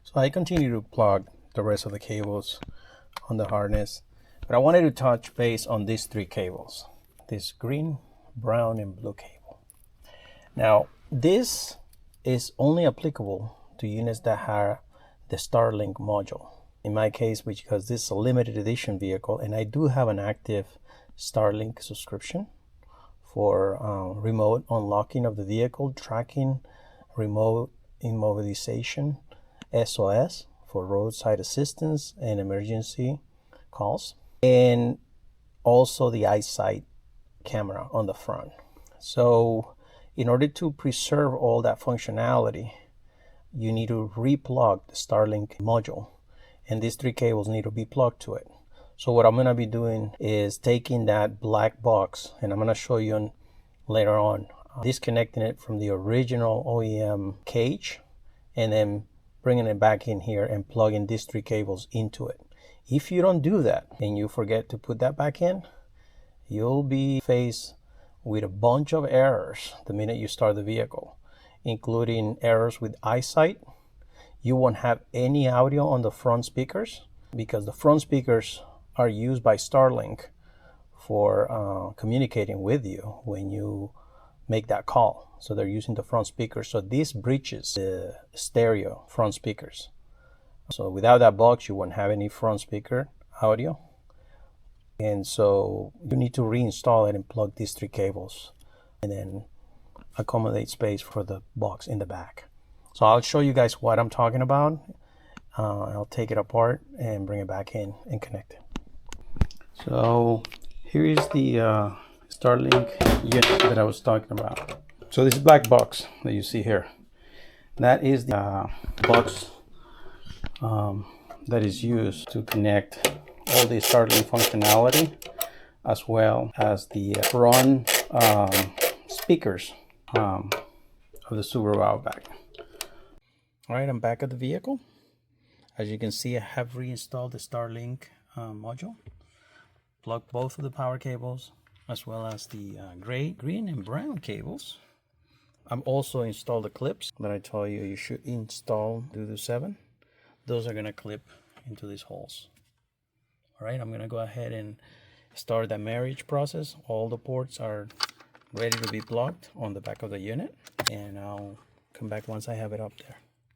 So I continue to plug the rest of the cables on the harness, but I wanted to touch base on these three cables, this green, brown, and blue cable. Now, this is only applicable to units that have the Starlink module. In my case, because this is a limited edition vehicle, and I do have an active Starlink subscription for remote unlocking of the vehicle, tracking, remote immobilization, SOS for roadside assistance and emergency calls, and also the eyesight camera on the front. So in order to preserve all that functionality, you need to replug the Starlink module, and these three cables need to be plugged to it. So what I'm going to be doing is taking that black box, and I'm going to show you later on, disconnecting it from the original OEM cage, and then bringing it back in here and plugging these three cables into it. If you don't do that and you forget to put that back in, you'll be faced with a bunch of errors the minute you start the vehicle, including errors with eyesight. You won't have any audio on the front speakers because the front speakers are used by Starlink for communicating with you when you make that call. So they're using the front speakers. So this breaches the stereo front speakers. So without that box, you won't have any front speaker audio. And so you need to reinstall it and plug these three cables and then accommodate space for the box in the back. So I'll show you guys what I'm talking about. I'll take it apart and bring it back in and connect it. So here is the Starlink unit that I was talking about. So this black box that you see here, that is the box that is used to connect all the Starlink functionality, as well as the front speakers of the Subaru Outback. All right, I'm back at the vehicle. As you can see, I have reinstalled the Starlink module, plugged both of the power cables, as well as the green and brown cables. I'm also installed the clips that I told you should install due to 7. Those are gonna clip into these holes. All right, I'm gonna go ahead and start that marriage process. All the ports are ready to be plugged on the back of the unit, and I'll come back once I have it up there.